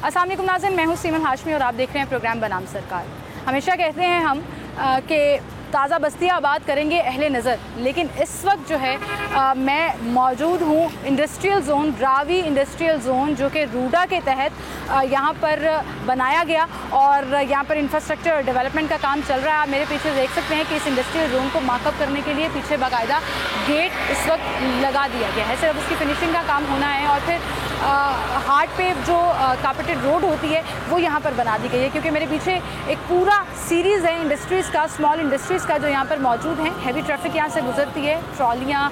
अस्सलाम वालेकुम नाज़रीन, मैं हूँ सीमन हाशमी और आप देख रहे हैं प्रोग्राम बनाम सरकार। हमेशा कहते हैं हम कि ताज़ा बस्तियाँ आबाद करेंगे अहले नज़र, लेकिन इस वक्त जो है मैं मौजूद हूँ industrial zone, Ravi industrial zone, जो कि रूडा के तहत यहाँ पर बनाया गया और यहाँ पर इंफ्रास्ट्रक्चर और डेवलपमेंट का काम चल रहा है। आप मेरे पीछे देख सकते हैं कि इस इंडस्ट्रियल ज़ोन को मार्कअप करने के लिए पीछे बाकायदा गेट इस वक्त लगा दिया गया है। सिर्फ उसकी फिनिशिंग का काम होना है और फिर हार्ड पे जो कार्पेटेड रोड होती है वो यहाँ पर बना दी गई है, क्योंकि मेरे पीछे एक पूरा सीरीज़ है इंडस्ट्रीज़ का, स्मॉल इंडस्ट्रीज़ का, जो यहाँ पर मौजूद हैं। हैवी ट्रैफिक यहाँ से गुजरती है, ट्रॉलियाँ,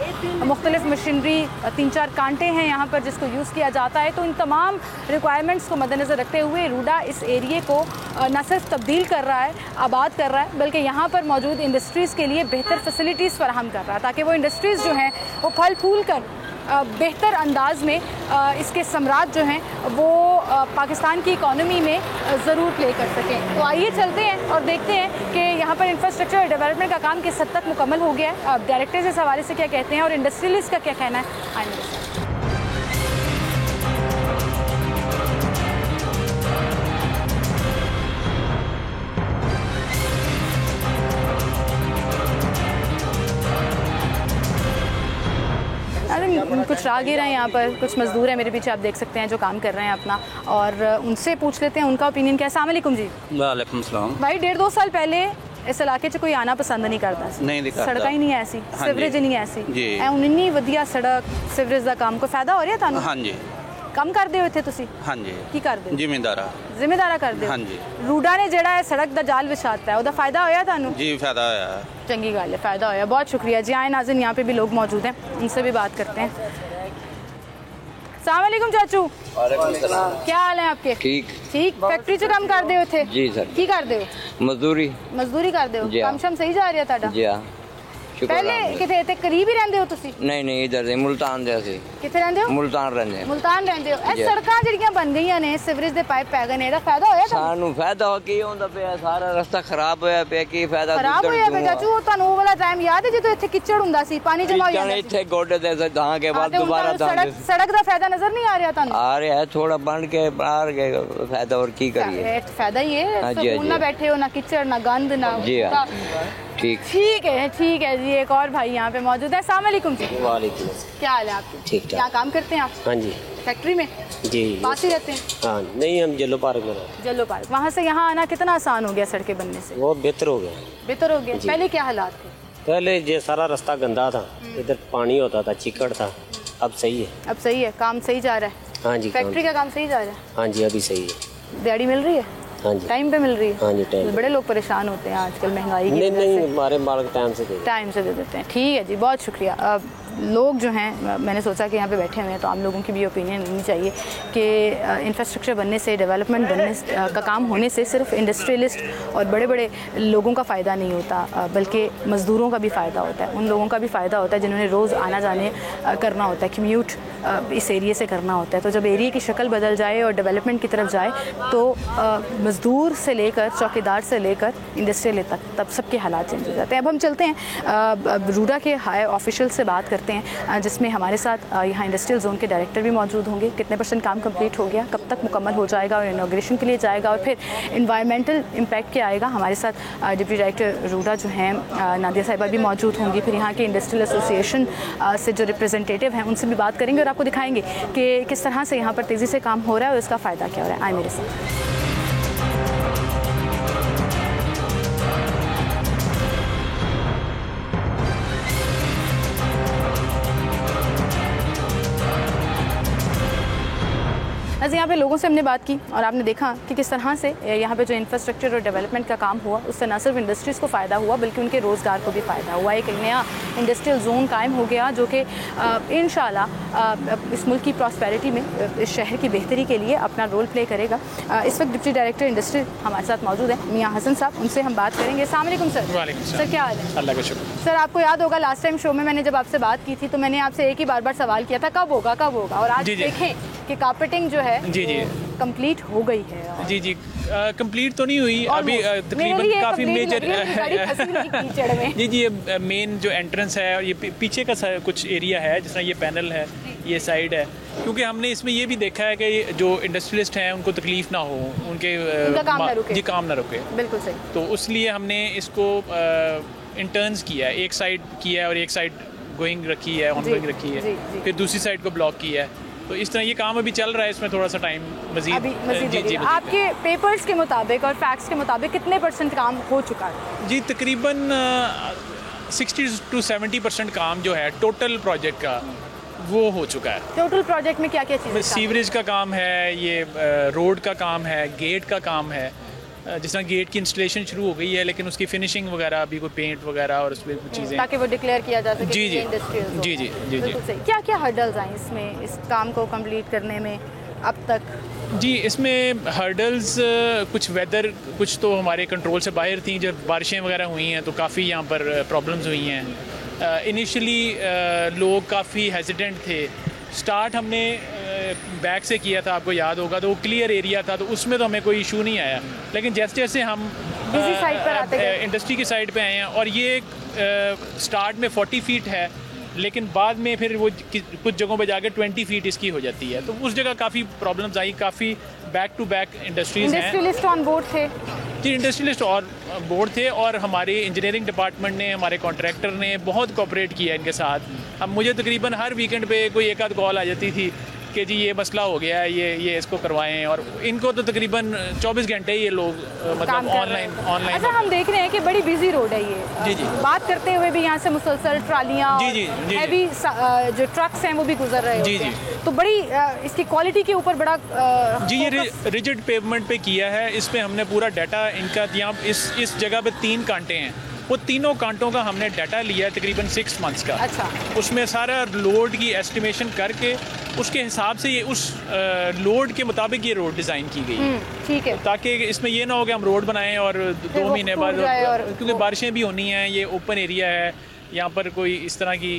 मुख्तलिफ मशीनरी, 3-4 कांटे हैं यहाँ पर जिसको यूज़ किया जाता है। तो इन तमाम रिक्वायरमेंट्स को मद्देनज़र रखते हुए रूडा इस एरिए को न सिर्फ तब्दील कर रहा है, आबाद कर रहा है, बल्कि यहाँ पर मौजूद इंडस्ट्रीज़ के लिए बेहतर फैसिलिटीज़ फराहम कर रहा है, ताकि वो इंडस्ट्रीज़ जो हैं वो फल फूल कर बेहतर अंदाज में इसके सम्राट जो हैं वो पाकिस्तान की इकॉनमी में ज़रूर प्ले कर सकें। तो आइए चलते हैं और देखते हैं कि यहाँ पर इंफ्रास्ट्रक्चर और डेवलपमेंट का काम किस हद तक मुकम्मल हो गया है, डायरेक्टर्स इस हवाले से क्या कहते हैं और इंडस्ट्रियलिस्ट का क्या कहना है। आइए मेरे साथ। कुछ राहगीर हैं यहाँ पर, कुछ मजदूर हैं मेरे पीछे, आप देख सकते हैं, जो काम कर रहे हैं अपना, और उनसे पूछ लेते हैं उनका ओपिनियन क्या है। अस्सलाम वालेकुम जी। वालेकुम सलाम। भाई 1.5-2 साल पहले इस इलाके 'ਚ कोई आना पसंद नहीं करता नहीं, सड़क ही नहीं ऐसी, सीवरेज नहीं ऐसी, जी वधिया सड़क सीवरेज का काम, कोई फायदा हो रहा थानू? हाँ जी। ਕੰਮ ਕਰਦੇ ਹੋ ਇੱਥੇ ਤੁਸੀਂ? हाँ जी। ਕੀ ਕਰਦੇ ਹੋ? ਜ਼ਿਮੀਂਦਾਰਾ ਕਰਦੇ ਹੋ? हाँ जी। रूडा ने ਜਿਹੜਾ ਹੈ सड़क ਦਾ जाल ਵਿਛਾਤਾ है, ਉਹਦਾ फायदा होया थानू? जी फायदा होया। चंगी गल है, फायदा होया, बहुत शुक्रिया जी। आए नाज़रीन, यहाँ पे भी लोग मौजूद हैं, उनसे भी बात करते हैं। अस्सलाम वालेकुम चाचू। क्या हाल है आपके? ठीक। फैक्ट्री च काम करते हो इत्थे? जी सर। की करते हो? मजदूरी करते हो? काम शाम सही जा रहा है? जी हाँ। पहले किथे इत्थे करीब ही रहंदे हो तुसी? नहीं इधर दे मुल्तान दे ਅਸੀਂ। किथे रहंदे हो? मुल्तान रहंदे। मुल्तान रहंदे हो। ਇਹ ਸੜਕਾਂ ਜਿਹੜੀਆਂ ਬਣ ਗਈਆਂ ਨੇ, ਸੀਵਰੇਜ ਦੇ ਪਾਈਪ ਪੈ ਗਏ ਨੇ, ਇਹਦਾ ਫਾਇਦਾ ਹੋਇਆ ਤੁਹਾਨੂੰ? ਸਾਨੂੰ ਫਾਇਦਾ ਹੋ ਕੀ ਹੁੰਦਾ ਪਿਆ, ਸਾਰਾ ਰਸਤਾ ਖਰਾਬ ਹੋਇਆ ਪਿਆ, ਕੀ ਫਾਇਦਾ? ਖਰਾਬ ਹੋਇਆ ਪਿਆ ਚਾਚੂ, ਤੁਹਾਨੂੰ ਉਹ ਵਾਲਾ ਟਾਈਮ ਯਾਦ ਹੈ ਜਦੋਂ ਇੱਥੇ ਕਿਚੜ ਹੁੰਦਾ ਸੀ, ਪਾਣੀ ਜਮਾ ਹੋ ਜਾਂਦਾ ਸੀ? ਇੱਥੇ ਗੋਡੇ ਦੇ ਧਾਂ ਕੇ ਬਾਅਦ ਦੁਬਾਰਾ ਸੜਕ ਦਾ ਫਾਇਦਾ ਨਜ਼ਰ ਨਹੀਂ ਆ ਰਿਹਾ ਤੁਹਾਨੂੰ? ਆ ਰਿਹਾ ਹੈ, ਥੋੜਾ ਬਣ ਕੇ ਬਾਹਰ ਕੇ ਫਾਇਦਾ, ਹੋਰ ਕੀ ਕਰੀਏ? ਫਾਇਦਾ ਹੀ ਹੈ, ਸਕੂਨ ਨਾ बैठे हो, ना किचड़, ना गंद, ना। जी हाँ। ठीक है जी। एक और भाई यहाँ पे मौजूद है। अस्सलाम वालेकुम जी। वालेकुम। क्या हाल है आपके? ठीक ठाक। क्या काम करते हैं आप? हाँ जी। फैक्ट्री में? जी। पास ही रहते हैं? हाँ नहीं, हम जल्लो पार्क में रहते हैं। जल्लो पार्क। वहाँ से यहाँ आना कितना आसान हो गया सड़कें बनने से? वो बेहतर हो गया। बेहतर हो गया। पहले क्या हालात थे? पहले ये सारा रास्ता गंदा था, इधर पानी होता था, चिकड़ था। अब सही है। अब सही है, काम सही जा रहा है? हाँ जी। फैक्ट्री का काम सही जा रहा है? हाँ जी, अभी सही है। दिहाड़ी मिल रही है? हाँ जी। टाइम पे मिल रही है? हाँ जी, टाइम। बड़े लोग परेशान होते हैं आजकल महंगाई की। नहीं, हमारे मालिक टाइम से दे देते हैं। ठीक है जी, बहुत शुक्रिया। लोग जो हैं, मैंने सोचा कि यहाँ पे बैठे हुए हैं तो आम लोगों की भी ओपिनियन लेनी चाहिए कि इंफ्रास्ट्रक्चर बनने से, डेवलपमेंट बनने का काम होने से सिर्फ इंडस्ट्रियलिस्ट और बड़े बड़े लोगों का फ़ायदा नहीं होता, बल्कि मज़दूरों का भी फ़ायदा होता है, उन लोगों का भी फ़ायदा होता है जिन्होंने रोज़ आना जाने करना होता है, कम्यूट इस एरिए से करना होता है। तो जब एरिए की शक्ल बदल जाए और डेवलपमेंट की तरफ जाए तो मज़दूर से लेकर चौकीदार से लेकर इंडस्ट्रियल तक तब सबके हालात चेंज हो जाते हैं। अब हम चलते हैं रूडा के हाई ऑफिशियल से बात करते हैं, जिसमें हमारे साथ यहाँ इंडस्ट्रियल जोन के डायरेक्टर भी मौजूद होंगे। कितने % काम कंप्लीट हो गया, कब तक मुकम्मल हो जाएगा और इनॉग्रेशन के लिए जाएगा, और फिर इन्वायरमेंटल इम्पैक्ट क्या आएगा। हमारे साथ डिप्टी डायरेक्टर रूडा जो हैं नादिया साहिबा भी मौजूद होंगी। फिर यहाँ के इंडस्ट्रियल एसोसिएशन से जो रिप्रेजेंटेटिव हैं उनसे भी बात करेंगे और आपको दिखाएंगे कि किस तरह से यहाँ पर तेज़ी से काम हो रहा है और इसका फ़ायदा क्या हो रहा है। आए मेरे साथ। आज यहाँ पे लोगों से हमने बात की और आपने देखा कि किस तरह से यहाँ पे जो इंफ्रास्ट्रक्चर और डेवलपमेंट का काम हुआ उससे न सिर्फ इंडस्ट्रीज़ को फ़ायदा हुआ बल्कि उनके रोज़गार को भी फ़ायदा हुआ। एक नया इंडस्ट्रियल जोन कायम हो गया जो कि इंशाल्लाह इस मुल्क की प्रॉस्पेरिटी में, इस शहर की बेहतरी के लिए अपना रोल प्ले करेगा। इस वक्त डिप्टी डायरेक्टर इंडस्ट्री हमारे साथ मौजूद हैं मियाँ हसन साहब, उनसे हम बात करेंगे। अस्सलाम वालेकुम सर। सर क्या हाल है? अल्लाह का शुक्र। सर आपको याद होगा लास्ट टाइम शो में मैंने जब आपसे बात की थी तो मैंने आपसे एक ही बार सवाल किया था कब होगा और आज देखें कि कार्पेटिंग जो है जी कंप्लीट हो गई है। जी कंप्लीट तो नहीं हुई अभी, तकरीबन काफ़ी मेजर जी ये मेन जो एंट्रेंस है और ये पीछे का कुछ एरिया है, जिस तरह ये पैनल है, ये साइड है, क्योंकि हमने इसमें ये भी देखा है कि जो इंडस्ट्रियलिस्ट हैं उनको तकलीफ ना हो, उनका काम ना रुके। जी, काम ना रुके। बिल्कुल सही। तो उसलिए हमने इसको इंटर्न्स किया है, एक साइड किया है और एक साइड गोइंग रखी है, ऑनगोइंग रखी है, फिर दूसरी साइड को ब्लॉक किया है। तो इस तरह ये काम अभी चल रहा है, इसमें थोड़ा सा टाइम मजीद लगेगा। आपके पेपर्स के मुताबिक और फैक्ट्स के मुताबिक कितने % काम हो चुका है? जी, तकरीबन 60 to 70% काम जो है टोटल प्रोजेक्ट का वो हो चुका है। टोटल प्रोजेक्ट में क्या क्या चीज़ें? सीवरेज का काम है, ये रोड का काम है, गेट का काम है। जिस तरह गेट की इंस्टॉलेशन शुरू हो गई है, लेकिन उसकी फिनिशिंग वगैरह अभी कोई पेंट वगैरह और उसमें कुछ चीज़ें, ताकि वो डिक्लेयर किया जा सके। जी जी इंडस्ट्रियल। जी जी जी जी। क्या क्या हर्डल्स आए इसमें, इस काम को कंप्लीट करने में अब तक? जी, इसमें हर्डल्स कुछ वेदर, कुछ तो हमारे कंट्रोल से बाहर थी। जब बारिशें वगैरह हुई हैं तो काफ़ी यहाँ पर प्रॉब्लम्स हुई हैं। इनिशियली लोग काफ़ी हेजिडेंट थे। स्टार्ट हमने बैक से किया था, आपको याद होगा, तो वो क्लियर एरिया था, तो उसमें तो हमें कोई इशू नहीं आया। लेकिन जैसे जैसे हम साइड पर आते गए, इंडस्ट्री की साइड पे आए हैं, और ये स्टार्ट में 40 फीट है, लेकिन बाद में फिर वो कुछ जगहों पे जाकर 20 फीट इसकी हो जाती है, तो उस जगह काफ़ी प्रॉब्लम्स आई। काफ़ी बैक टू बैक इंडस्ट्रीज हैं। इंडस्ट्रियलिस्ट ऑन बोर्ड थे? जी, इंडस्ट्रियलिस्ट और बोर्ड थे, और हमारे इंजीनियरिंग डिपार्टमेंट ने, हमारे कॉन्ट्रैक्टर ने बहुत कोऑपरेट किया इनके साथ। अब मुझे तकरीबन हर वीकेंड पे कोई एक आध कॉल आ जाती थी कि जी ये मसला हो गया है, ये इसको करवाएं, और इनको तो तकरीबन 24 घंटे ये लोग मतलब ऑनलाइन। अच्छा, हम देख रहे हैं कि बड़ी बिजी रोड है ये। जी जी। बात करते हुए भी यहाँ से मुसलसल ट्रालियाँ, हैवी जो ट्रक्स हैं वो भी गुजर रहे हैं। जी जी। तो बड़ी इसकी क्वालिटी के ऊपर बड़ा जी, ये रिजिड पेवमेंट पे किया है। इस पे हमने पूरा डाटा इनका, यहाँ इस जगह पे 3 कांटे हैं, वो तीनों कांटों का हमने डाटा लिया है तकरीबन 6 मंथ्स का। अच्छा। उसमें सारा लोड की एस्टिमेशन करके उसके हिसाब से ये उस लोड के मुताबिक ये रोड डिज़ाइन की गई। ठीक है। ताकि इसमें ये ना हो कि हम रोड बनाएं और 2 महीने बाद, क्योंकि बारिशें भी होनी हैं, ये ओपन एरिया है, यहाँ पर कोई इस तरह की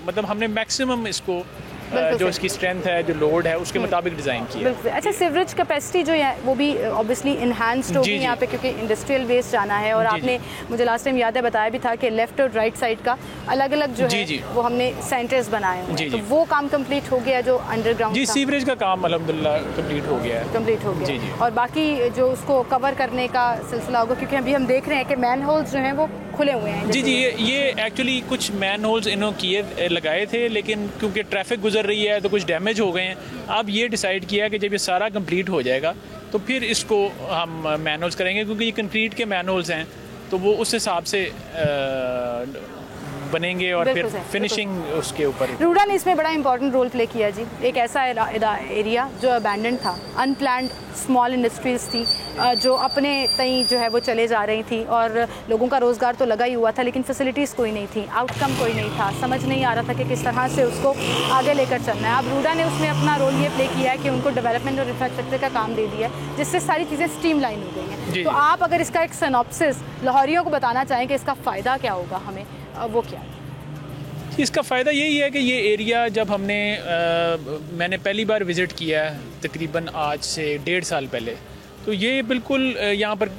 मतलब हमने मैक्सिमम इसको जो इसकी स्ट्रेंथ है, जो लोड है, उसके मुताबिक डिज़ाइन किया। अच्छा, सीवरेज कैपेसिटी जो है वो भी ऑब्वियसली इन्हांस्ड होगी यहाँ पे, क्योंकि इंडस्ट्रियल वेस्ट जाना है। और आपने मुझे लास्ट टाइम याद है बताया भी था कि लेफ्ट और राइट साइड का अलग अलग जो है वो हमने सेंटर्स बनाए हैं। तो वो काम कंप्लीट हो गया जो अंडरग्राउंड? जी, सीवरेज का काम अल्हम्दुलिल्लाह कंप्लीट हो गया है। कंप्लीट हो गया। और बाकी जो उसको कवर करने का सिलसिला होगा, क्योंकि अभी हम देख रहे हैं कि मैन होल्स जो हैं वो खुले हुए हैं। जी जी, ये एक्चुअली कुछ मैन होल्स इन्होंने किए लगाए थे, लेकिन क्योंकि ट्रैफिक गुजर रही है तो कुछ डैमेज हो गए हैं। अब ये डिसाइड किया कि जब ये सारा कंप्लीट हो जाएगा तो फिर इसको हम मैन होल्स करेंगे, क्योंकि ये कंक्रीट के मैन होल्स हैं, तो वो उस हिसाब से बनेंगे और फिर फिनिशिंग उसके ऊपर। रूडा ने इसमें बड़ा इंपॉर्टेंट रोल प्ले किया जी। एक ऐसा एरिया जो अबैंडन था, अनप्लान्ड स्मॉल इंडस्ट्रीज थी जो अपने तई जो है वो चले जा रही थी, और लोगों का रोज़गार तो लगा ही हुआ था, लेकिन फैसिलिटीज़ कोई नहीं थी, आउटकम कोई नहीं था, समझ नहीं आ रहा था कि किस तरह से उसको आगे लेकर चलना है। अब रूडा ने उसमें अपना रोल ये प्ले किया है कि उनको डेवलपमेंट और इंफ्रास्ट्रक्चर का काम दे दिया है, जिससे सारी चीज़ें स्ट्रीमलाइन हो गई हैं। तो आप अगर इसका एक सिनॉप्सिस लाहौरियों को बताना चाहें कि इसका फ़ायदा क्या होगा हमें, वो क्या है? इसका फ़ायदा यही है कि ये एरिया जब मैंने पहली बार विज़िट किया है तकरीबन आज से 1.5 साल पहले, तो ये बिल्कुल यहाँ पर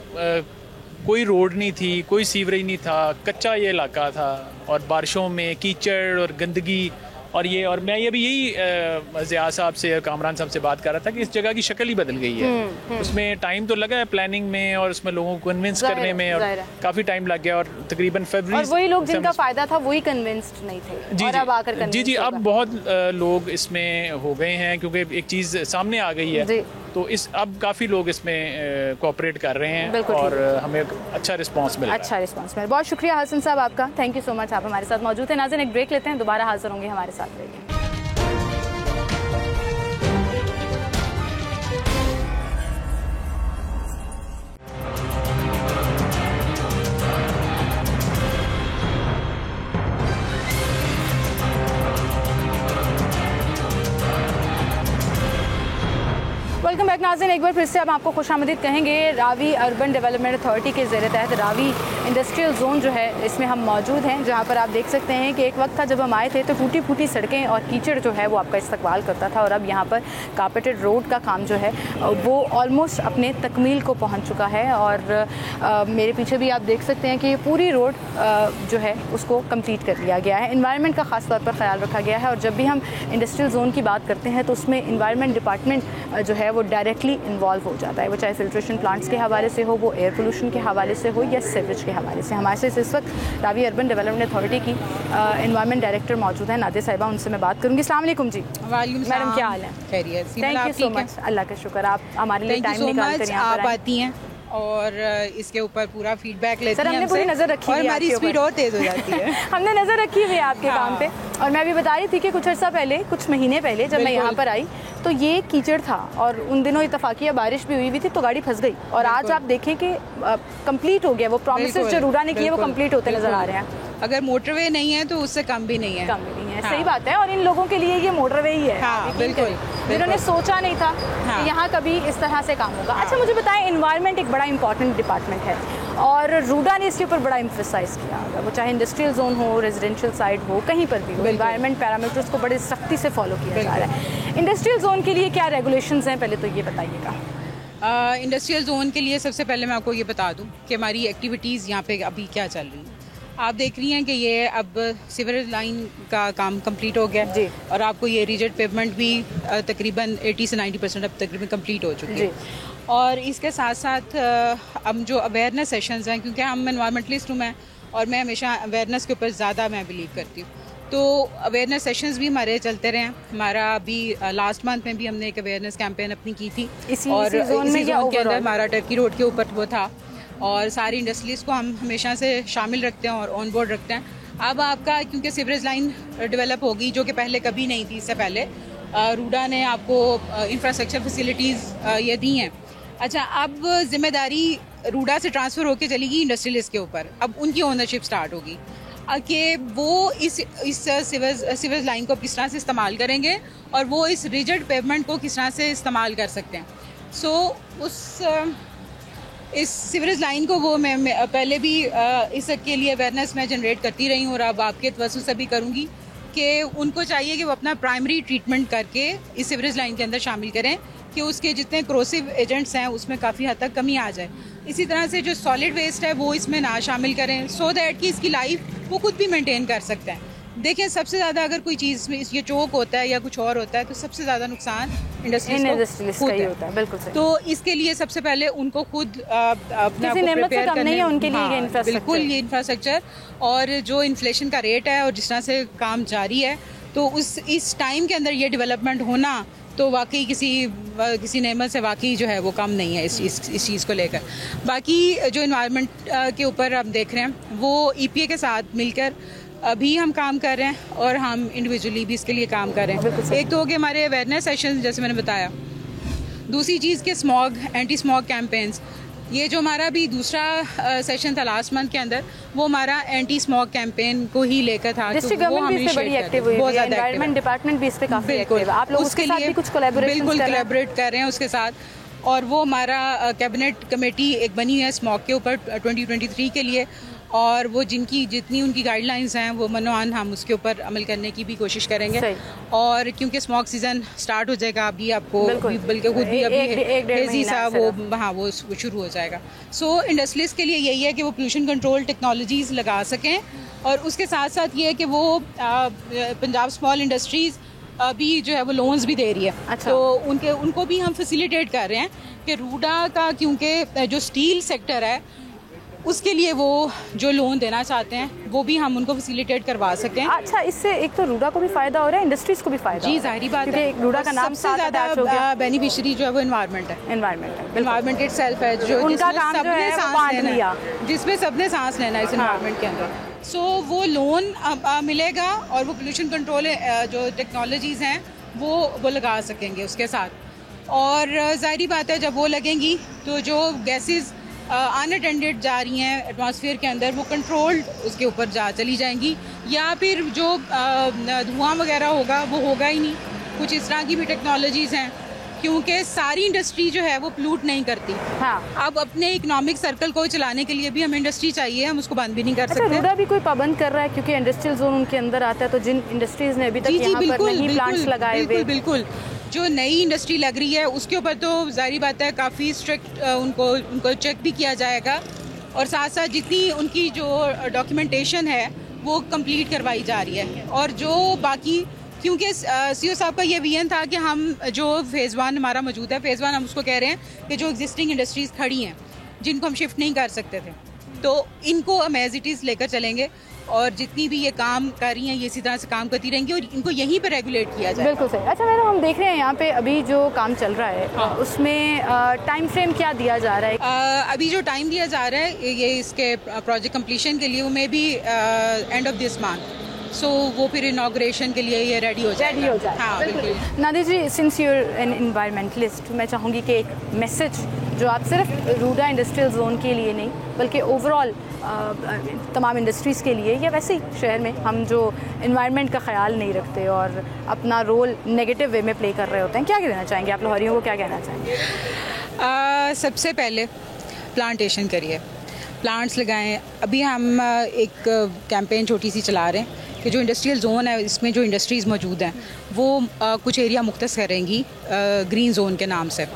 कोई रोड नहीं थी, कोई सीवरेज नहीं था, कच्चा ये इलाका था, और बारिशों में कीचड़ और गंदगी, और मैं ये भी यही ज़िया साहब से, कामरान साहब से बात कर रहा था कि इस जगह की शक्ल ही बदल गई है। उसमें टाइम तो लगा है प्लानिंग में, और उसमें लोगों को कन्विंस करने में, और काफ़ी टाइम लग गया, और तकरीबन फरवरी, और वही लोग जिनका फ़ायदा था वही कन्विंस्ड नहीं थे। जी और अब आकर जी, अब बहुत लोग इसमें हो गए हैं, क्योंकि एक चीज़ सामने आ गई है, तो अब काफ़ी लोग इसमें कोऑपरेट कर रहे हैं, और हमें अच्छा रिस्पांस मिला। अच्छा रिस्पांस मिला। बहुत शुक्रिया हसन साहब आपका, थैंक यू सो मच, आप हमारे साथ मौजूद हैं। नाज़रीन, एक ब्रेक लेते हैं, दोबारा हाजिर होंगे हमारे साथ रहिए। वेलकम बैक नाज़रीन, एक बार फिर से हम आपको खुशामदीद कहेंगे। रावी अर्बन डेवलपमेंट अथॉरिटी के ज़ेर तहत रावी इंडस्ट्रियल जोन जो है इसमें हम मौजूद हैं, जहाँ पर आप देख सकते हैं कि एक वक्त था जब हम आए थे तो टूटी फूटी सड़कें और कीचड़ जो है वो आपका इस्तकबाल करता था, और अब यहाँ पर कारपेटेड रोड का काम जो है वो ऑलमोस्ट अपने तकमील को पहुँच चुका है। और मेरे पीछे भी आप देख सकते हैं कि ये पूरी रोड जो है उसको कम्प्लीट कर लिया गया है। इन्वायरमेंट का ख़ास तौर पर ख्याल रखा गया है, और जब भी हम इंडस्ट्रियल जोन की बात करते हैं तो उसमें इन्वायरमेंट डिपार्टमेंट जो है वो डायरेक्टली इन्वॉल्व हो जाता है, वो चाहे फिल्ट्रेशन प्लांट्स के हवाले से हो, वो एयर पोल्यूशन के हवाले से हो या सीवरेज के हवाले से। हमारे साथ इस वक्त रावी अर्बन डेवलपमेंट अथॉरिटी की इन्वायरमेंट डायरेक्टर मौजूद है, नादिया साहिबा, उनसे मैं बात करूँगी। अस्सलाम वालेकुम जी। मैडम क्या हाल है? खैरियत। थैंक यू सो मच, अल्लाह का शुक्र, आप हमारे लिए टाइम निकाल कर यहाँ पर आती हैं और इसके ऊपर पूरा फीडबैक लेते हैं। हमने पूरी नज़र रखी है, हमारी स्पीड और तेज़ हो जाती है। हमने नज़र रखी हुई है आपके काम पे। और मैं भी बता रही थी कि कुछ अर्सा पहले, कुछ महीने पहले जब मैं यहाँ पर आई तो ये कीचड़ था, और उन दिनों इत्तफाकिया बारिश भी हुई थी तो गाड़ी फंस गई, और आज आप देखें कि कंप्लीट हो गया, वो प्रॉमिसेस जो रूडा ने किए वो कंप्लीट होते नजर आ रहे हैं। अगर मोटरवे नहीं है तो उससे कम भी नहीं है, कम भी नहीं है। सही बात है, और इन लोगों के लिए ये मोटरवे ही है। हाँ, बिल्कुल, जिन्होंने सोचा नहीं था कि यहाँ कभी इस तरह से काम होगा। अच्छा, मुझे बताएं, इन्वायरमेंट एक बड़ा इंपॉर्टेंट डिपार्टमेंट है और रूडा ने इसके ऊपर बड़ा एम्फसाइज किया, वो चाहे इंडस्ट्रियल जोन हो, रेजिडेंशियल साइड हो, कहीं पर भी हो, इन्वायरमेंट पैरामीटर्स को बड़े सख्ती से फॉलो किया जा रहा है। इंडस्ट्रियल जोन के लिए क्या रेगुलेशंस हैं, पहले तो ये बताइएगा। इंडस्ट्रियल जोन के लिए सबसे पहले मैं आपको ये बता दूं कि हमारी एक्टिविटीज़ यहाँ पे अभी क्या चल रही है। आप देख रही हैं कि ये अब सीवरेज लाइन का काम कंप्लीट हो गया जी, और आपको ये रिजिड पेवमेंट भी तकरीबन 80 से 90% अब तकरीबन कंप्लीट हो चुकी है। और इसके साथ साथ हम जो अवेयरनेस सेशंस हैं, क्योंकि हम एनवायरमेंटलिस्ट हूँ मैं, और मैं हमेशा अवेयरनेस के ऊपर ज़्यादा मैं बिलीव करती हूँ, तो अवेयरनेस सेशंस भी हमारे चलते रहे हैं। हमारा अभी लास्ट मंथ में भी हमने एक अवेयरनेस कैंपेन अपनी की थी, और इसी जोन के अंदर हमारा टर्की रोड के ऊपर वो था, और सारी इंडस्ट्रीज़ को हम हमेशा से शामिल रखते हैं और ऑन बोर्ड रखते हैं। अब आपका क्योंकि सीवरेज लाइन डेवलप होगी जो कि पहले कभी नहीं थी, इससे पहले रूडा ने आपको इंफ्रास्ट्रक्चर फैसिलिटीज़ ये दी हैं। अच्छा, अब जिम्मेदारी रूडा से ट्रांसफ़र होकर चलेगी इंडस्ट्रियलिस्ट के ऊपर। अब उनकी ओनरशिप स्टार्ट होगी कि वो इस सीवरेज लाइन को किस तरह से इस्तेमाल करेंगे और वो इस रिजिड पेवमेंट को किस तरह से इस्तेमाल कर सकते हैं। इस सीवरेज लाइन को वो मैं पहले भी इसके लिए अवेयरनेस मैं जनरेट करती रही हूँ, और अब आपके तवज्जो से भी करूँगी कि उनको चाहिए कि वो अपना प्राइमरी ट्रीटमेंट करके इस सीवरेज लाइन के अंदर शामिल करें कि उसके जितने क्रोसिव एजेंट्स हैं उसमें काफ़ी हद तक कमी आ जाए। इसी तरह से जो सॉलिड वेस्ट है वो इसमें ना शामिल करें, सो दैट कि इसकी लाइफ वो खुद भी मेंटेन कर सकते हैं। देखें, सबसे ज़्यादा अगर कोई चीज़ में ये चोक होता है या कुछ और होता है तो सबसे ज़्यादा नुकसान इंडस्ट्रीज का ही होता है। बिल्कुल सही। तो इसके लिए सबसे पहले उनको खुद अपना प्रिपेयर करने है, उनके लिए बिल्कुल ये इंफ्रास्ट्रक्चर, और जो इन्फ्लेशन का रेट है और जिस तरह से काम जारी है, तो इस टाइम के अंदर ये डेवलपमेंट होना तो वाकई किसी नेमत से वाकई जो है वो कम नहीं है इस चीज़ को लेकर। बाकी जो इन्वायरमेंट के ऊपर हम देख रहे हैं वो EPA के साथ मिलकर अभी हम काम कर रहे हैं, और हम इंडिविजुअली भी इसके लिए काम कर रहे हैं। एक तो हो गए हमारे अवेयरनेस सेशन जैसे मैंने बताया, दूसरी चीज़ के स्मॉग, एंटी स्मॉग कैंपेन्स। ये जो हमारा भी दूसरा सेशन था लास्ट मंथ के अंदर, वो हमारा एंटी स्मॉग कैंपेन को ही लेकर था। डिस्ट्रिक्ट गवर्नमेंट भी इस पे बड़ी एक्टिव हुई है, एनवायरनमेंट डिपार्टमेंट भी इस पे काफी एक्टिव है। आप लोग उसके साथ भी कुछ कोलैबोरेट कर रहे हैं उसके साथ, और वो हमारा कैबिनेट कमेटी एक बनी है स्मॉग के ऊपर 2023 के लिए, और वो जितनी उनकी गाइडलाइंस हैं वो मनोहान हम उसके ऊपर अमल करने की भी कोशिश करेंगे। और क्योंकि स्मॉग सीजन स्टार्ट हो जाएगा अभी, आपको बल्कि खुद भी अभी हेजी सा वो शुरू हो जाएगा। सो इंडस्ट्रीज के लिए यही है कि वो पोल्यूशन कंट्रोल टेक्नोलॉजीज लगा सकें, और उसके साथ साथ ये है कि वो पंजाब स्मॉल इंडस्ट्रीज भी जो है वो लोन्स भी दे रही है। अच्छा। तो उनको भी हम फैसिलिटेट कर रहे हैं कि रूडा का, क्योंकि जो स्टील सेक्टर है उसके लिए वो जो लोन देना चाहते हैं वो भी हम उनको फैसिलिटेट करवा सकें। अच्छा, इससे एक तो रूडा को भी फायदा हो रहा है, इंडस्ट्रीज को भी फायदा। जी, जाहिर बात है, रूडा का नाम सबसे ज़्यादा बेनिफिशियरी जो है वो एनवायरनमेंट इटसेल्फ है, जो उनका काम जो है वो बांट लिया, जिसमें सबने सांस लेना है इस एनवायरनमेंट के अंदर। सो वो लोन मिलेगा, और वो पोल्यूशन कंट्रोल जो टेक्नोलॉजीज़ हैं वो लगा सकेंगे उसके साथ। और जाहिर बात है, जब वो लगेंगी तो जो गैसेस अनअटेंडेड जा रही हैं एटमॉस्फेयर के अंदर, वो कंट्रोल्ड उसके ऊपर चली जाएंगी, या फिर जो धुआं वगैरह होगा वो होगा ही नहीं। कुछ इस तरह की भी टेक्नोलॉजीज़ हैं। क्योंकि सारी इंडस्ट्री जो है वो पोल्यूट नहीं करती। हाँ। अब अपने इकोनॉमिक सर्कल को चलाने के लिए भी हमें इंडस्ट्री चाहिए, हम उसको बंद भी नहीं कर अच्छा, सकते। रूडा भी कोई पाबंद कर रहा है क्योंकि इंडस्ट्रियल जोन उनके अंदर आता है, तो जिन इंडस्ट्रीज ने अभी तक यहाँ पर नहीं प्लांट्स लगाए हुए, बिल्कुल जो नई इंडस्ट्री लग रही है उसके ऊपर तो जाहिर बात है काफ़ी स्ट्रिक्ट उनको चेक भी किया जाएगा, और साथ साथ जितनी उनकी जो डॉक्यूमेंटेशन है वो कंप्लीट करवाई जा रही है। और जो बाकी, क्योंकि सीओ साहब का ये विजन था कि हम जो फेज़ 1 हमारा मौजूद है, फेज़ 1 हम उसको कह रहे हैं कि जो एग्जिस्टिंग इंडस्ट्रीज़ खड़ी हैं जिनको हम शिफ्ट नहीं कर सकते थे, तो इनको हम एज इट इज़ लेकर चलेंगे, और जितनी भी ये काम कर रही हैं ये इसी तरह से काम करती रहेंगी और इनको यहीं पर रेगुलेट किया जाए। बिल्कुल सही। अच्छा मैडम, हम देख रहे हैं यहाँ पे अभी जो काम चल रहा है, हाँ। उसमें टाइम फ्रेम क्या दिया जा रहा है? अभी जो टाइम दिया जा रहा है ये इसके प्रोजेक्ट कंप्लीशन के लिए वो may be end of this month, so वो फिर इनॉग्रेशन के लिए ये रेडी हो जाए। हाँ बिल्कुल। Nadir ji, since you are an environmentalist, मैं चाहूँगी कि एक मैसेज जो आप सिर्फ रूडा इंडस्ट्रियल जोन के लिए नहीं बल्कि ओवरऑल तमाम इंडस्ट्रीज़ के लिए, या वैसे ही शहर में हम जो इन्वायरमेंट का ख्याल नहीं रखते और अपना रोल नेगेटिव वे में प्ले कर रहे होते हैं, क्या कहना चाहेंगे आप लाहौरियों को, क्या कहना चाहेंगे? सबसे पहले प्लांटेशन करिए, प्लांट्स लगाएं। अभी हम एक कैंपेन छोटी सी चला रहे हैं कि जो इंडस्ट्रियल जोन है इसमें जो इंडस्ट्रीज़ मौजूद हैं वो कुछ एरिया मुख्तस करेंगी ग्रीन जोन के नाम से,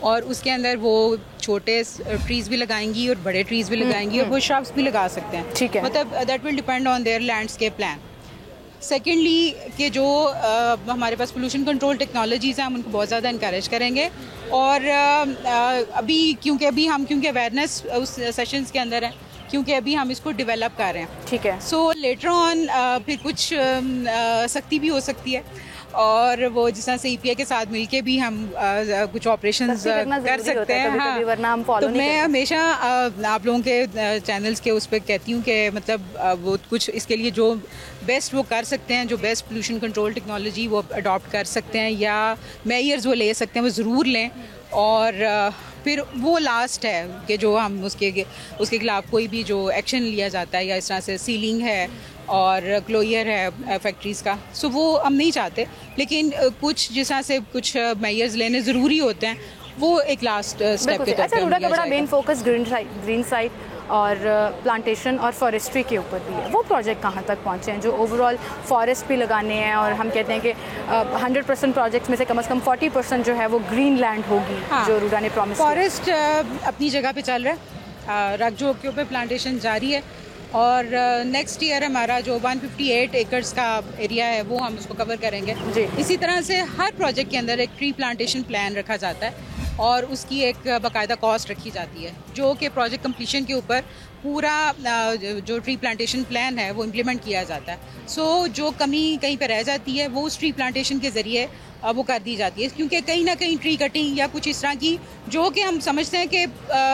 और उसके अंदर वो छोटे ट्रीज़ भी लगाएंगी और बड़े ट्रीज़ भी लगाएंगी और वो श्रब्स भी लगा सकते हैं। ठीक है। मतलब that will depend on their landscape plan. Secondly कि जो हमारे पास पोल्यूशन कंट्रोल टेक्नोलॉजीज़ हैं हम उनको बहुत ज़्यादा इंकरेज करेंगे, और अभी क्योंकि अवेयरनेस उस सेशंस के अंदर है, क्योंकि अभी हम इसको डेवलप कर रहे हैं। ठीक है। सो लेटर ऑन फिर कुछ सख्ती भी हो सकती है, और वो जिस तरह से EPA के साथ मिलके भी हम कुछ ऑपरेशंस कर सकते हैं। हाँ, वरना हम फॉलो तो नहीं मैं हमेशा आप लोगों के चैनल्स के उस पर कहती हूँ कि मतलब वो कुछ इसके लिए जो बेस्ट वो कर सकते हैं, जो बेस्ट पोल्यूशन कंट्रोल टेक्नोलॉजी वो अडॉप्ट कर सकते हैं या मेजर्स वो ले सकते हैं वो ज़रूर लें, और फिर वो लास्ट है कि जो हम उसके खिलाफ कोई भी जो एक्शन लिया जाता है, या इस तरह से सीलिंग है और क्लोजर है फैक्ट्रीज़ का, सो वो हम नहीं चाहते, लेकिन कुछ जिस तरह से कुछ मेजर्स लेने ज़रूरी होते हैं वो एक लास्ट स्टेप के तौर पे। अच्छा, रूडा का बड़ा मेन फोकस ग्रीन साइड और प्लांटेशन और फॉरेस्ट्री के ऊपर भी है, वो प्रोजेक्ट कहाँ तक पहुँचे हैं जो ओवरऑल फॉरेस्ट भी लगाने हैं, और हम कहते हैं कि 100% प्रोजेक्ट्स में से कम 40% जो है वो ग्रीन लैंड होगी। हाँ, जो रूडा ने प्रॉमिस। फॉरेस्ट अपनी जगह पे चल रहा है, रकजो के ऊपर प्लांटेशन जारी है, और नेक्स्ट ईयर हमारा जो 158 एकर्स का एरिया है वो हम उसको कवर करेंगे जी। इसी तरह से हर प्रोजेक्ट के अंदर एक ट्री प्लांटेशन प्लान रखा जाता है और उसकी एक बाकायदा कॉस्ट रखी जाती है, जो कि प्रोजेक्ट कंप्लीशन के ऊपर पूरा जो ट्री प्लांटेशन प्लान है वो इम्प्लीमेंट किया जाता है। सो जो कमी कहीं पर रह जाती है वो उस ट्री प्लांटेशन के ज़रिए वो कर दी जाती है, क्योंकि कहीं ना कहीं ट्री कटिंग या कुछ इस तरह की जो कि हम समझते हैं कि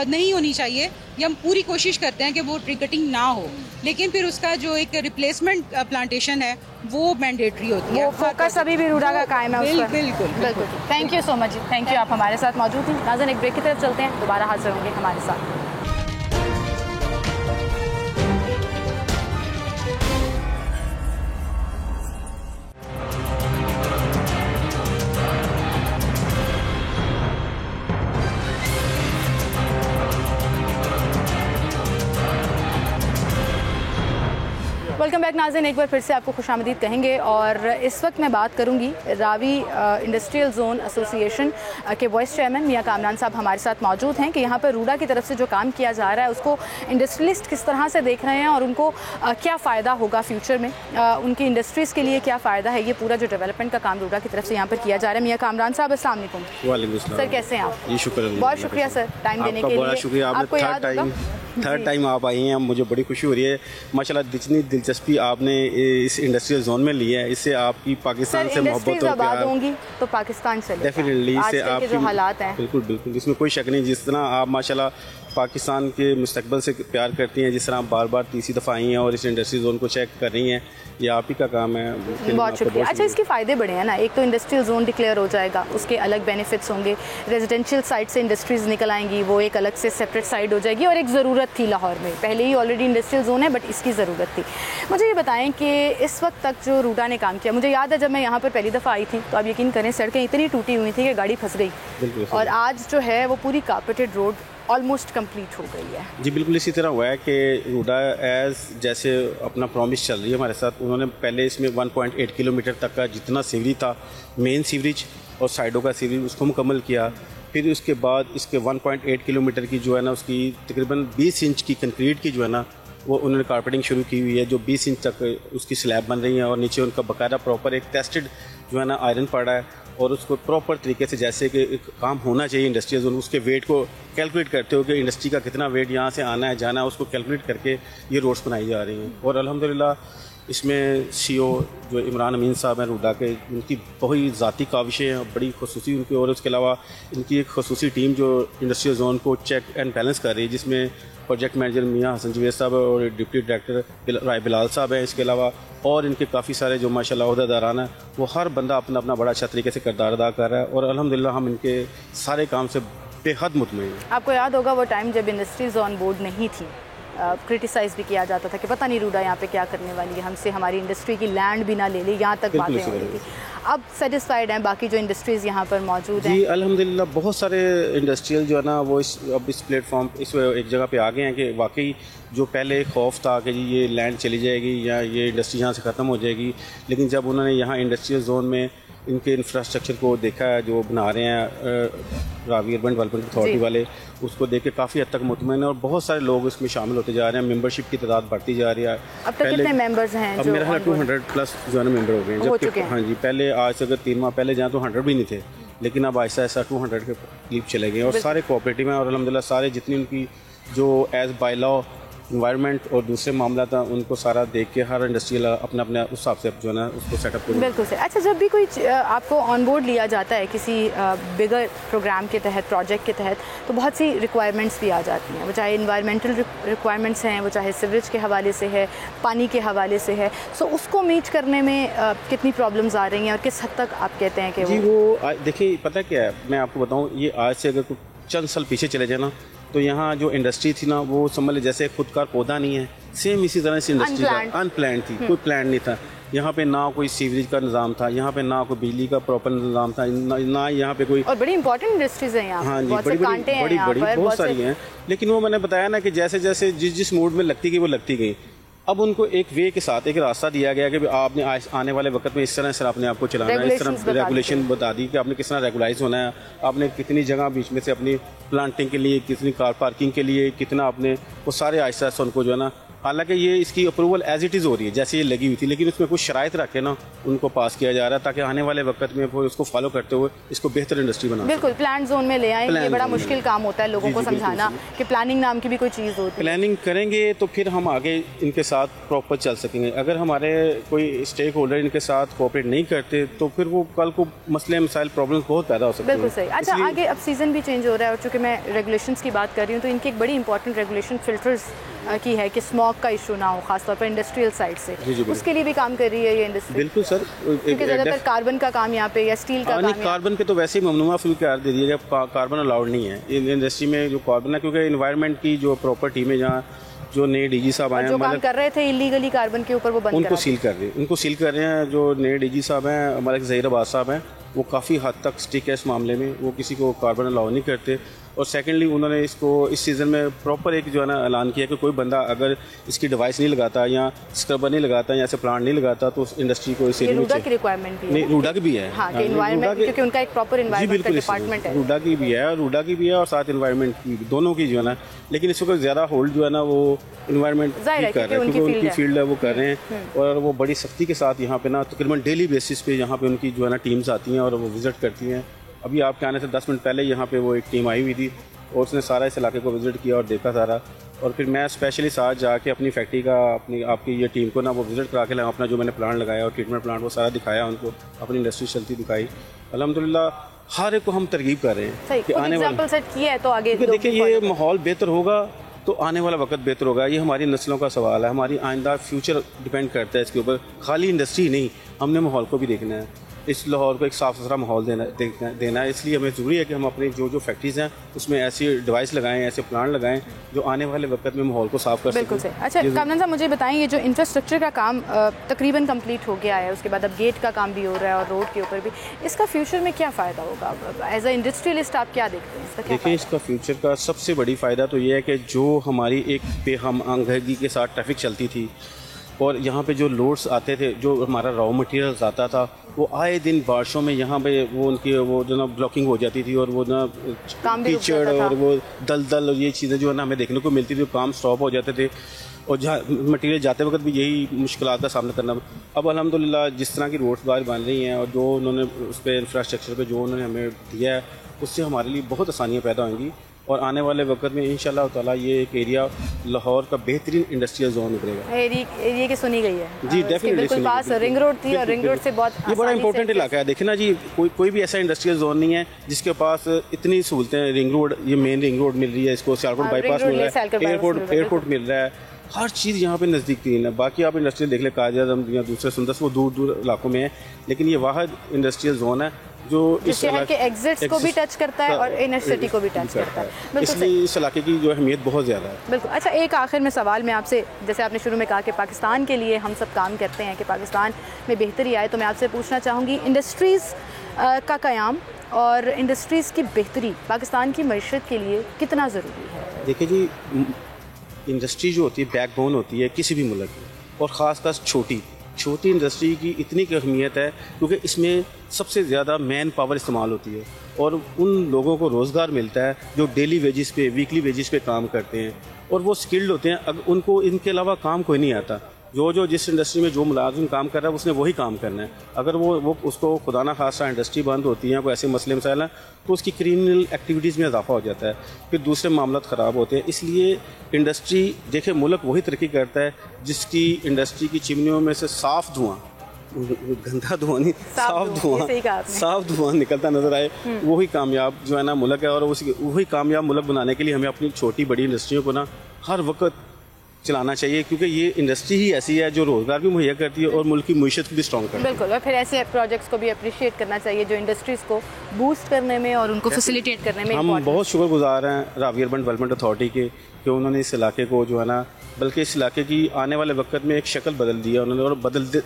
नहीं होनी चाहिए, या हम पूरी कोशिश करते हैं कि वो ट्री कटिंग ना हो, लेकिन फिर उसका जो एक रिप्लेसमेंट प्लांटेशन है वो मैंडेटरी होती है। वो फोकस अभी भी रूडा का कायम है उस पर। बिल्कुल बिल्कुल। Thank you so much, thank you, आप हमारे साथ मौजूद हैं। नाज़रीन, एक ब्रेक की तरफ चलते हैं, दोबारा हाजिर होंगे हमारे साथ। वेलकम बैक नाज़रीन, एक बार फिर से आपको खुशामदीद कहेंगे, और इस वक्त मैं बात करूंगी रावी इंडस्ट्रियल जोन एसोसिएशन के वाइस चेयरमैन मियां कामरान साहब हमारे साथ मौजूद हैं कि यहाँ पर रूडा की तरफ से जो काम किया जा रहा है उसको इंडस्ट्रियलिस्ट किस तरह से देख रहे हैं और उनको क्या फ़ायदा होगा फ्यूचर में, उनकी इंडस्ट्रीज़ के लिए क्या फ़ायदा है, ये पूरा जो डेवलपमेंट का काम रूडा की तरफ से यहाँ पर किया जा रहा है। मियां कामरान साहब, अस्सलाम वालेकुम। वालेकुम सलाम सर, कैसे हैं आप? जी शुक्र, बहुत शुक्रिया सर टाइम देने के लिए। बड़ा शुक्रिया, आपने थर्ड टाइम आप आई हैं, मुझे बड़ी खुशी हो रही है माशाल्लाह। जितनी दिलचस्पी आपने इस इंडस्ट्रियल जोन में ली है, इससे आपकी पाकिस्तान से मोहब्बत और प्यार होंगी तो पाकिस्तान से डेफिनेटली इससे आपके जो हालात हैं, बिल्कुल बिल्कुल, इसमें कोई शक नहीं। जिस तरह आप माशाल्लाह पाकिस्तान के मुस्तकबिल से प्यार करती हैं, जिस तरह आप बार बार तीसरी दफ़ा आई हैं और इस इंडस्ट्री जोन को चेक कर रही हैं, ये आप ही का काम है। बहुत शुक्रिया। अच्छा, इसके फ़ायदे बड़े हैं ना, एक तो इंडस्ट्रियल जोन डिक्लेयर हो जाएगा, उसके अलग बेनिफिट्स होंगे, रेजिडेंशियल साइड से इंडस्ट्रीज़ निकल आएंगी, वो एक अलग से सेपरेट साइड हो जाएगी, और एक ज़रूरत ज़रूरत थी लाहौर में, पहले ही ऑलरेडी इंडस्ट्रियल जोन है बट इसकी ज़रूरत थी। मुझे ये बताएं कि इस वक्त तक जो रूडा ने काम किया, मुझे याद है जब मैं यहाँ पर पहली दफ़ा आई थी तो आप यकीन करें सड़कें इतनी टूटी हुई थी कि गाड़ी फंस गई, और आज जो है वो पूरी कारपेटेड रोड ऑलमोस्ट कंप्लीट हो गई है। जी बिल्कुल इसी तरह हुआ है कि रूडा एज जैसे अपना प्रॉमिस चल रही है हमारे साथ, उन्होंने पहले इसमें 1.8 किलोमीटर तक का जितना सीवरेज था, मेन सीवरेज और साइडों का सीवरेज, उसको मुकम्मल किया। फिर उसके बाद इसके 1.8 किलोमीटर की जो है ना उसकी तकरीबन 20 इंच की कंक्रीट की जो है ना वो उन्होंने कारपेटिंग शुरू की हुई है, जो 20 इंच तक उसकी स्लैब बन रही है और नीचे उनका बाकायदा प्रॉपर एक टेस्टेड जो है ना आयरन पड़ा है, और उसको प्रॉपर तरीके से जैसे कि एक काम होना चाहिए इंडस्ट्रियल जोन, उसके वेट को कैलकुलेट करते हो कि इंडस्ट्री का कितना वेट यहाँ से आना है जाना है, उसको कैलकुलेट करके ये रोड्स बनाई जा रही हैं। और अल्हम्दुलिल्लाह इसमें CEO जो इमरान अमीन साहब हैं रूडा के, उनकी बहुत ही ज़ाती काविशें हैं, बड़ी खसूसी उनकी, और उसके अलावा इनकी एक खसूसी टीम जो इंडस्ट्रियल जोन को चेक एंड बैलेंस कर रही है, जिसमें प्रोजेक्ट मैनेजर मियाँ हसन जवेद साहब और डिप्टी डायरेक्टर राय बिलाल साहब हैं। इसके अलावा और इनके काफ़ी सारे जो माशाल्लाह ओहदेदारान हैं, वो हर बंदा अपना अपना बड़ा अच्छा तरीके से किरदार अदा कर रहा है, और अल्हम्दुलिल्लाह हम इनके सारे काम से बेहद मुतमईन हैं। आपको याद होगा वो टाइम जब इंडस्ट्रीज ऑन बोर्ड नहीं थी, क्रिटिसाइज़ भी किया जाता था कि पता नहीं रूडा यहाँ पे क्या करने वाली है, हमसे हमारी इंडस्ट्री की लैंड भी ना ले ली, यहाँ तक बातें हो रही थी। अब सेटिस्फाइड हैं बाकी जो इंडस्ट्रीज़ यहाँ पर मौजूद हैं? जी अल्हम्दुलिल्लाह बहुत सारे इंडस्ट्रियल जो है ना वो अब इस प्लेटफॉर्म इस एक जगह पे आ गए हैं कि वाकई जो पहले खौफ था कि जी ये लैंड चली जाएगी या ये इंडस्ट्री यहाँ से ख़त्म हो जाएगी, लेकिन जब उन्होंने यहाँ इंडस्ट्रियल जोन में इनके इंफ्रास्ट्रक्चर को देखा है जो बना रहे हैं रावी अर्बन डेवलपमेंट अथॉरिटी वाले, उसको देख के काफ़ी हद तक मुतमईन है, और बहुत सारे लोग इसमें शामिल होते जा रहे हैं, मेंबरशिप की तादाद बढ़ती जा रही है। अब तक कितने मेंबर्स हैं? अब मेरा 200 प्लस जो है ना मेंबर हो गए हैं, जबकि हाँ जी पहले आज से अगर 3 माह पहले जाएँ तो 100 भी नहीं थे, लेकिन अब ऐसा ऐसा 200 के करीब चले गए, और सारे कोऑपरेटिव हैं, और अल्हम्दुलिल्लाह सारे जितनी उनकी जो एज बाय लॉ इन्वायरमेंट और दूसरे मामला था उनको सारा देख के हर इंडस्ट्रियल अपने अपने उस हिसाब से जो है ना उसको सेटअप करें। बिल्कुल सही। अच्छा, जब भी कोई आपको ऑन बोर्ड लिया जाता है किसी बिगर प्रोग्राम के तहत, प्रोजेक्ट के तहत, तो बहुत सी रिक्वायरमेंट्स भी आ जाती हैं, वो चाहे इन्वायरमेंटल रिक्वायरमेंट्स हैं, वो चाहे सिवरेज के हवाले से है, पानी के हवाले से है, सो उसको मीट करने में कितनी प्रॉब्लम्स आ रही हैं और किस हद तक आप कहते हैं कि जी वो देखिए पता क्या है, मैं आपको बताऊँ, ये आज से अगर चंद साल पीछे चले जाए ना तो यहाँ जो इंडस्ट्री थी ना वो समझ ले जैसे खुद का पौधा नहीं है, सेम इसी तरह से इंडस्ट्री अनप्लान्ड थी, कोई प्लान नहीं था। यहाँ पे ना कोई सीवरेज का निज़ाम था, यहाँ पे ना कोई बिजली का प्रॉपर निज़ाम था, ना यहाँ पे कोई, और बड़ी इंपॉर्टेंट इंडस्ट्रीज हैं यहाँ। हाँ जी बड़ी बहुत सारी हैं, लेकिन वो मैंने बताया ना कि जैसे जैसे जिस मूड में लगती गई वो लगती गई। अब उनको एक वे के साथ एक रास्ता दिया गया कि आपने आने वाले वक्त में इस तरह से आपने आपको चलाना है, इस तरह रेगुलेशन बता दी कि आपने किस तरह रेगुलाइज होना है, आपने कितनी जगह बीच में से अपनी प्लांटिंग के लिए, कितनी कार पार्किंग के लिए, कितना आपने, वो सारे आहिस्ता आहिस्ता उनको जो है ना, हालांकि ये इसकी अप्रूवल एज इट इज़ हो रही है जैसे ये लगी हुई थी, लेकिन उसमें कुछ शराइत रख के ना उनको पास किया जा रहा है ताकि आने वाले वक्त में वो उसको फॉलो करते हुए इसको बेहतर इंडस्ट्री बना। बिल्कुल, प्लान जोन में ले आए, ये बड़ा मुश्किल काम होता है लोगों को समझाना कि प्लानिंग नाम की भी कोई चीज़ होती है। प्लानिंग करेंगे तो फिर हम आगे इनके साथ प्रॉपर चल सकेंगे, अगर हमारे कोई स्टेक होल्डर इनके साथ कोऑपरेट नहीं करते तो फिर वो कल को मसले मसाइल प्रॉब्लम बहुत पैदा हो सकते हैं। बिल्कुल सही। अच्छा, आगे अब सीज़न भी चेंज हो रहा है और चूँकि मैं रेगुलेशंस की बात कर रही हूँ तो इनकी एक बड़ी इंपॉर्टेंट रेगुलेशन फिल्टर्स की है कि स्मॉग का इशू ना हो, खासतौर पर इंडस्ट्रियल साइड से, उसके लिए भी काम कर रही है ये इंडस्ट्री। बिल्कुल सर, क्योंकि ज़्यादातर कार्बन का काम यहाँ पे या स्टील का काम है। कार्बन पे तो वैसे ही ममनुआ फिल करार दे दिया गया, कार्बन अलाउड नहीं है इन इंडस्ट्री में जो कार्बन है, क्योंकि इन्वायरमेंट की जो प्रॉपर टीम है जहाँ जो नए डीजी साहब आए हैं, जो काम कर रहे थे इलीगली कार्बन के ऊपर, वो बंद उनको सील कर रहे हैं, उनको सील कर रहे हैं। जो नए डीजी साहब हैं हमारे ज़हीर अब्बास साहब हैं, वो काफ़ी हद तक स्टिक है इस मामले में, वो किसी को कार्बन अलाउ नहीं करते। और सेकेंडली उन्होंने इसको इस सीज़न में प्रॉपर एक जो है ना ऐलान किया कि कोई बंदा अगर इसकी डिवाइस नहीं लगाता या स्क्रबर नहीं लगाता या ऐसे प्लांट नहीं लगाता तो उस इंडस्ट्री को इस एरिया में रूडा की रिक्वायरमेंट भी है। नहीं, रूडा की भी है, हाँ, एनवायरनमेंट, क्योंकि उनका एक प्रॉपर एनवायरनमेंट का डिपार्टमेंट है। रूडा की भी है, रूडा की भी है और साथ एनवायरनमेंट की, दोनों की जो है ना, लेकिन इस वक्त ज़्यादा होल्ड जो है ना वो एनवायरनमेंट कर रहे हैं क्योंकि उनकी फील्ड है, वो कर रहे हैं। और वो बड़ी सख्ती के साथ यहाँ पे ना तकरीबन डेली बेसिस पे यहाँ पे उनकी जो है ना टीम्स आती हैं और वो विजिट करती हैं। अभी आपके आने से 10 मिनट पहले यहाँ पे वो एक टीम आई हुई थी और उसने सारा इस इलाके को विजिट किया और देखा सारा, और फिर मैं स्पेशली साथ जाके अपनी फैक्ट्री का अपनी आपकी ये टीम को ना वो विजिट करा के अपना जो मैंने प्लांट लगाया और ट्रीटमेंट प्लांट वो सारा दिखाया उनको, अपनी इंडस्ट्री चलती दिखाई। अल्हम्दुलिल्लाह हर एक को हम तरगीब कर रहे हैं कि आने वाले सेट किया है तो आगे देखिए ये माहौल बेहतर होगा तो आने वाला वक्त बेहतर होगा। ये हमारी नस्लों का सवाल है, हमारी आइंदा फ्यूचर डिपेंड करता है इसके ऊपर, खाली इंडस्ट्री नहीं, हमने माहौल को भी देखना है। इस लाहौर को एक साफ़ सुथरा माहौल देना है। इसलिए हमें ज़रूरी है कि हम अपनी जो फैक्ट्रीज़ हैं उसमें ऐसी डिवाइस लगाएं, ऐसे प्लांट लगाएं जो आने वाले वक्त में माहौल को साफ़ कर सकें। बिल्कुल सही। अच्छा कामरान साहब, मुझे बताएं, ये जो इंफ्रास्ट्रक्चर का काम तकरीबन कंप्लीट हो गया है, उसके बाद अब गेट का काम भी हो रहा है और रोड के ऊपर भी, इसका फ्यूचर में क्या फ़ायदा होगा? एज अ इंडस्ट्रियलिस्ट आप क्या देखते हैं इसका? देखिए, इसका फ्यूचर का सबसे बड़ी फ़ायदा तो ये है कि जो हमारी एक बेहमआंगी के साथ ट्रैफिक चलती थी और यहाँ पे जो लोड्स आते थे, जो हमारा रॉ मटेरियल्स आता था, वो आए दिन बारिशों में यहाँ पे वो उनकी वो जो ना ब्लॉकिंग हो जाती थी और वो ना कीचड़ और वो दलदल और ये चीज़ें जो है ना हमें देखने को मिलती थी, काम स्टॉप हो जाते थे और जहाँ मटेरियल जाते वक्त भी यही मुश्किलात का सामना करना। अब अल्हम्दुलिल्लाह जिस तरह की रोड्स बाहर बन रही हैं और जो उन्होंने उस पर इंफ्रास्ट्रक्चर पे जो उन्होंने हमें दिया है, उससे हमारे लिए बहुत आसानियाँ पैदा होंगी और आने वाले वक्त में इंशाल्लाह ताला ये एक एरिया लाहौर का बेहतरीन इंडस्ट्रियल जोन उभरेगा। एरिया की सुनी गई है जी, डेफिनेटली बिल्कुल पास रिंग रोड थी और रिंग रोड से बहुत ये बड़ा इंपॉर्टेंट इलाका है। देखिए ना जी, कोई भी ऐसा इंडस्ट्रियल जोन नहीं है जिसके पास इतनी सहूलतें, रिंग रोड, ये मेन रिंग रोड मिल रही है, इसको सियालकोट बाईपास मिल रहा है, एयरपोर्ट मिल रहा है, हर चीज़ यहाँ पे नज़दीक तीन है। बाकी आप इंडस्ट्रियल देख लें, काज़ियाज़म या दूसरे सुंदस, वो दूर दूर इलाकों में है, लेकिन ये वाहिद इंडस्ट्रियल जोन है जो इस शहर के एग्जिट्स को भी टच करता है और इनर सिटी को भी टच करता है। इसलिए इस इलाके की जो अहमियत बहुत ज़्यादा है। बिल्कुल। अच्छा, एक आखिर में सवाल मैं आपसे, जैसे आपने शुरू में कहा कि पाकिस्तान के लिए हम सब काम करते हैं कि पाकिस्तान में बेहतरी आए, तो मैं आपसे पूछना चाहूँगी, इंडस्ट्रीज़ का क़याम और इंडस्ट्रीज़ की बेहतरी पाकिस्तान की मईशत के लिए कितना ज़रूरी है? देखिए जी, इंडस्ट्री जो होती है बैकबोन होती है किसी भी मुल्क की, और ख़ासकर छोटी इंडस्ट्री की इतनी अहमियत है क्योंकि इसमें सबसे ज़्यादा मैन पावर इस्तेमाल होती है और उन लोगों को रोज़गार मिलता है जो डेली वेजिस पे, वीकली वेजिस पे काम करते हैं और वो स्किल्ड होते हैं। अब उनको इनके अलावा काम कोई नहीं आता। जो जिस इंडस्ट्री में जो मुलाजिम काम कर रहा है उसने वही काम करना है। अगर वो उसको खुदा ना खासा इंडस्ट्री बंद होती है, कोई ऐसे मसले मसाइल हैं, तो उसकी क्रिमिनल एक्टिविटीज़ में इजाफा हो जाता है, फिर दूसरे मामला ख़राब होते हैं। इसलिए इंडस्ट्री, देखिए, मुल्क वही तरक्की करता है जिसकी इंडस्ट्री की चिमनियों में से साफ़ धुआँ, गंदा धुआं नहीं, साफ धुआं निकलता नजर आए, वही कामयाब जो है ना मुल्क है। और वही कामयाब मुल्क बनाने के लिए हमें अपनी छोटी बड़ी इंडस्ट्रियों को ना हर वक्त चलाना चाहिए, क्योंकि ये इंडस्ट्री ही ऐसी है जो रोज़गार भी मुहैया करती है और मुल्क की मईशत भी स्ट्रॉन्ग करती है। बिल्कुल, और फिर ऐसे प्रोजेक्ट्स को भी अप्रिशिएट करना चाहिए जो इंडस्ट्रीज़ को बूस्ट करने में और उनको फैसिलिटेट करने में। हम बहुत शुक्रगुजार हैं रावी अर्बन डेवलपमेंट अथॉरिटी के कि उन्होंने इस इलाके को जो है ना, बल्कि इस इलाके की आने वाले वक्त में एक शक्ल बदल दी है उन्होंने और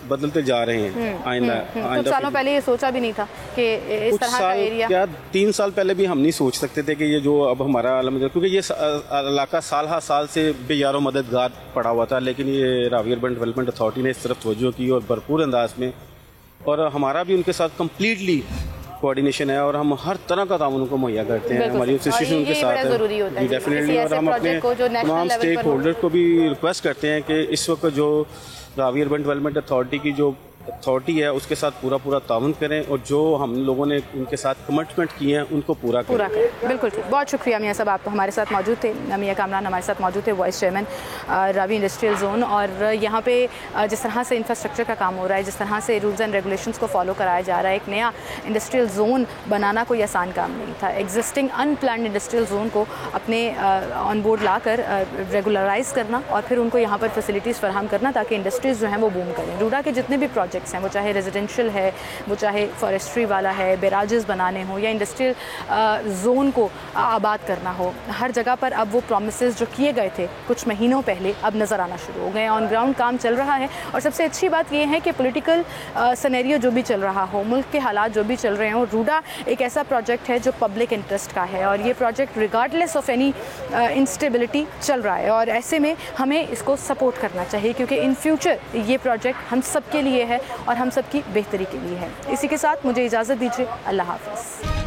बदलते जा रहे हैं। आइंदा कुछ सालों पहले ये सोचा भी नहीं था कि इस तरह का एरिया, क्या 3 साल पहले भी हम नहीं सोच सकते थे कि ये जो अब हमारा क्योंकि ये इलाका साल हर साल से बेयारो मददगार पड़ा हुआ था, लेकिन ये रावी अर्बन डेवलपमेंट अथॉरिटी ने इस तरफ तवज्जो की और भरपूर अंदाज में, और हमारा भी उनके साथ कम्प्लीटली कोऑर्डिनेशन है और हम हर तरह का ताउन उनको मुहैया करते हैं। हमारी एसोसिएशन उनके साथ है डेफिनेटली, और हम अपने तमाम स्टेक होल्डर को भी रिक्वेस्ट करते हैं कि इस वक्त जो रावी अर्बन डेवलपमेंट अथॉरिटी की जो अथॉरिटी है उसके साथ पूरा ताउन करें और जो हम लोगों ने उनके साथ कमिटमेंट किए हैं उनको पूरा करें। बिल्कुल ठीक, बहुत शुक्रिया मियाँ साहब, आप हमारे साथ मौजूद थे। मियाँ कामरान हमारे साथ मौजूद थे, vice chairman Ravi industrial zone. और यहाँ पे जिस तरह से इंफ्रास्ट्रक्चर का काम हो रहा है, जिस तरह से रूल्स एंड रेगुलेशंस को फॉलो कराया जा रहा है, एक नया इंडस्ट्रियल जोन बनाना कोई आसान काम नहीं था। एग्जिस्टिंग अनप्लान्ड इंडस्ट्रियल जोन को अपने ऑन बोर्ड ला कर रेगुलराइज करना और फिर उनको यहाँ पर फैसिलिटीज़ फराहम करना ताकि इंडस्ट्रीज़ जो हैं वो बूम करें। रूडा के जितने भी प्रोजेक्ट्स हैं, वो चाहे रेजिडेंशियल है, वो चाहे फॉरेस्ट्री वाला है, बैराजेस बनाने हो या इंडस्ट्रियल जोन को आबाद करना हो, हर जगह पर अब वो प्रॉमिसेस जो किए गए थे कुछ महीनों पहले अब नज़र आना शुरू हो गए। ऑन ग्राउंड काम चल रहा है और सबसे अच्छी बात ये है कि पॉलिटिकल सिनेरियो जो भी चल रहा हो, मुल्क के हालात जो भी चल रहे हों, रूडा एक ऐसा प्रोजेक्ट है जो पब्लिक इंटरेस्ट का है और ये project regardless of any instability चल रहा है और ऐसे में हमें इसको सपोर्ट करना चाहिए क्योंकि इन फ्यूचर ये प्रोजेक्ट हम सब के लिए है और हम सब की बेहतरी के लिए है। इसी के साथ मुझे इजाज़त दीजिए, अल्लाह हाफ़िज़।